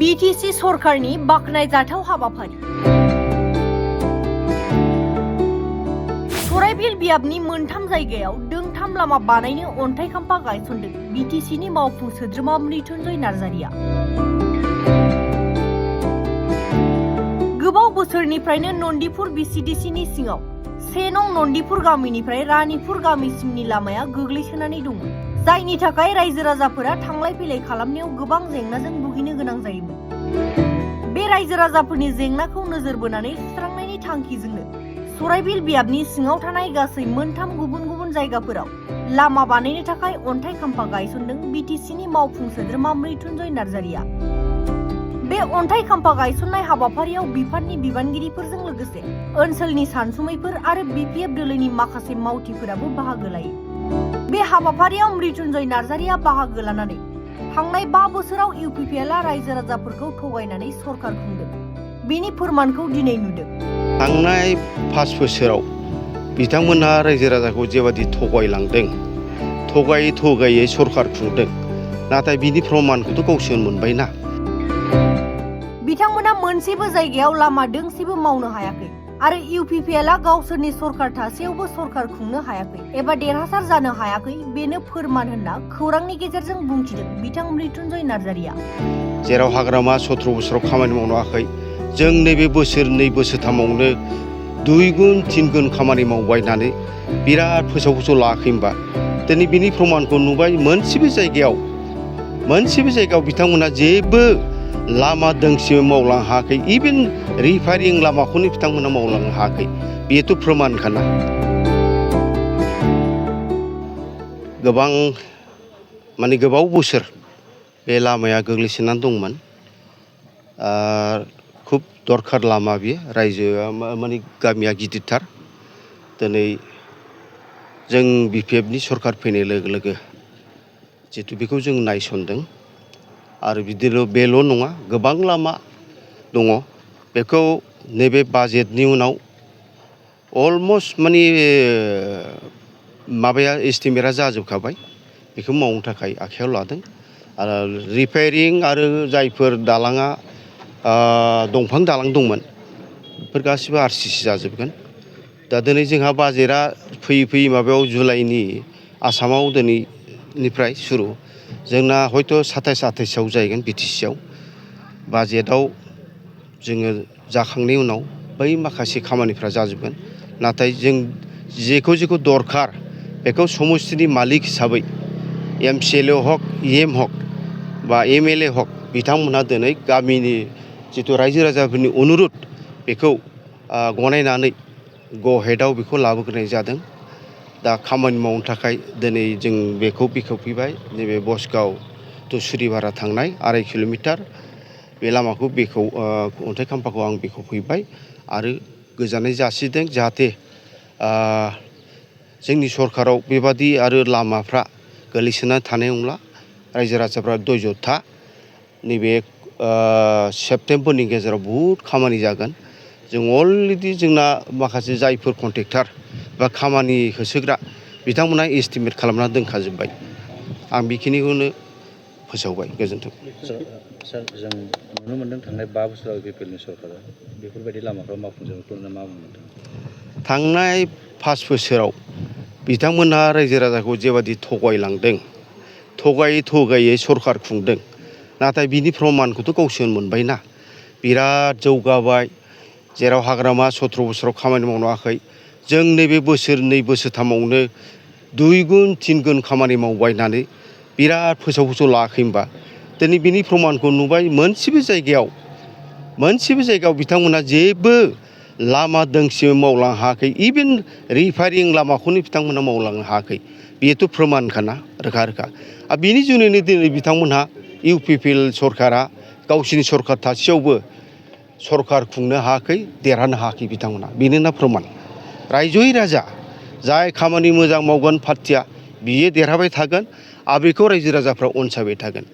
Btc सरखनि बाखनायजाथाव हाबाफारि सराइबिल बियाबनि मोनथाम जायगायाव दोंथाम लामा बानायनो अन्थाइ खाम्फा गायसनदों बीटीसीनि मावफुं सोद्रोमा मृत्युंजय नार्जारिया। गोबाव बोसोरनिफ्रायनो नन्दिपुर बीसीडीसीनि सिङाव 1 नं नन्दिपुर गामिनिफ्राय रानीपुर गामिसिमनि लामाया गोग्लैसोनानै दङ, जायनि थाखाय रायजो राजाफोरा थांलाय फैलाय खालामनायाव गोबां जेंनाजों भुगिनो गोनां जायोमोन। बे रायजो राजाफोरनि जेंनाखौ नोजोर बोनानै सुस्रांनायनि थांखिजोंनो सराइबिल बियाबनि सिङाव थानाय गासै मोनथाम गुबुन गुबुन जायगाफोराव लामा बानायनो थाखाय अन्थाइ खाम्फा गायसनदों बीटीसीनि मावफुं सोद्रोमा मृत्युंजय नार्जारिया। बे अन्थाइ खाम्फा गायसननाय हाबाफारियाव बिफाननि बिबानगिरिफोरजों लोगोसे ओनसोलनि सानसुमैफोर आरो बीपीएफ दोलोनि माखासे मावथिफोराबो बाहागो लायो। बे हाबाफारियाव मृत्युंजय नार्जारिया बाहागो लानानै थांनाय 5 बोसोराव इउपिपिएलआ रायजो राजाफोरखौ थगायनानै सरखार खुंदों, बेनि फोरमानखौ दिनै नुदों। थांनाय 5 बोसोराव बिथांमोनहा रायजो राजाखौ जेबादि थगायलांदों, थगायै सरखार खुंदों, नाथाय बिनि फोरमानखौथ' गावसोर मोनबायना। बिथांमोना मोनसेबो जायगायाव लामा दोंसेबो मावनो हायाखै आरो इउपिपिएलआ गावसोरनि सरखार थासेयावबो सरखार खुंनो हायाखै एबा देरहासार जानो हायाखै, बेनो फोरमान होनना खौरांनि गेजेरजों बुंथिदों बिथां मृत्युंजय नार्जारिया। जेराव हाग्रामा 17 बोसोराव खामानि मावनो हायाखै, जों नैबे बोसोरनै बोसोरथामावनो 2 गुन 3 गुन खामानि मावबाय होननानै बिराद फोसाव लायाखै होनबा दिनै बिनि फोरमानखौ नुबाय। मोनसेबो जायगायाव बिथांमोना जेबो लामा दोंसे मावलांनो हायाखै, इभेन रिफारिं लामाखौनो बिथांमोना मावलांनो हायाखै, बेथ' फोरमानखाना। गोबाव बोसोर बे लामाया गोग्लैसोनानै दंमोन। खुब दरखार लामा बियो, रायजोआ गामिया गिदिरथार। दिनै जों बीपीएफनि सरखार फैनाय लोगो लोगो जितु बेखौ जों नायसनदों आरो बेल' नङा, गोबां लामा दङ। बेखौ नैबे बाजेटनि उनाव अलमस्ट माबाया एस्टिमेटआ जाजोबखाबाय, बेखौ मावनो थाखाय आखायाव लादों। आरो रिपेयारिं आरो जायफोर दालाङा दंफां दालां दंमोन बेफोर गासिबो आरसिसि जाजोबगोन। दा दिनै जोंहा बाजेटआ फैयै माबायाव जुलाइनि आसामाव दिनैनिफ्राय सुरु, जोंना हयथ' 27-28आव जाहैगोन बीटीसीआव। बाजेटआव जोङो जाखांनायनि उनाव बै माखासे खामानिफ्रा जाजोबगोन। नाथाय जों जेखौ दरखार बेखौ समस्तिनि मालिक हिसाबै एमसिएलए हक, इएम हक बा एमएलए हक, बिथांमोनहा दिनै गामिनि जितु रायजो राजाफोरनि अनुरद बेखौ गनायनानै ग'हेडआव बेखौ लाबोग्रोनाय जादों। दा खामानि मावनो थाखाय दिनै जों बेखौ बेखेवफैबाय। नैबे बसगाव टु सुरिबारा थांनाय 2.5 किल'मिटार बे लामाखौ अन्थाइ खाम्फाखौ आं बेखेवफैबाय आरो गोजानाय जासिदों, जाहाथे जोंनि सरखाराव बेबादि आरो लामाफ्रा गोलैसोना थानाय नंला। रायजो राजाफ्रा धैर्य था, नैबे सेप्तेम्बरनि गेजेराव बहुद खामानि जागोन। जों अलरेडि जोंना माखासे जायफोर कन्ट्रेक्टर बा खामानि होसोग्रा बिथांमोनहा एस्टिमेट खालामना दोनखाजोब्बाय। आं बेखिनिखौनो फोसावबाय। गोजोन्थों। सार, जों नुनो मोन्दों थांनाय 5 बोसोराव बीपीएलनि सरकारा बेफोरबायदि लामाफ्राव मावफुंजोबनायखौ मा बुंदों? थांनाय 5 बोसोराव बिथांमोनहा रायजो राजाखौ जेबादि थगायलांदों, थगायै सरखार खुंदों, नाथाय बिनि फोरमानखौथ' गावसोर मोनबायना। बिराद जौगाबाय। जेराव हाग्रामा 17 बोसोराव खामानि मावनो हायाखै, जों नैबे बोसोरनै बोसोरथामावनो 2 गुन 3 गुन खामानि मावबाय होननानै बिराद फोसाव लायाखै होनबा दिनै बिनि फोरमानखौ नुबाय। मोनसेबो जायगायाव बिथांमोना जेबो लामा दोंसे मावलांनो हायाखै, इभेन रिफारिं लामाखौनो बिथांमोना मावलांनो हायाखै, बेथ' फोरमानखाना, रोखा। आरो बिनि जुनैनो दिनै बिथांमोनहा इउपिपिएल सरकारा गावसिनि सरखार थासेयावबो सरखार खुंनो हायाखै, देरहानो हायाखै बिथांमोना, बेनोना फोरमान। रायजोयै राजा जाय खामानि मोजां मावगोन पार्टिया, बियो देरहाबाय थागोन आरो बेखौ रायजो राजाफ्रा अनसायबाय थागोन।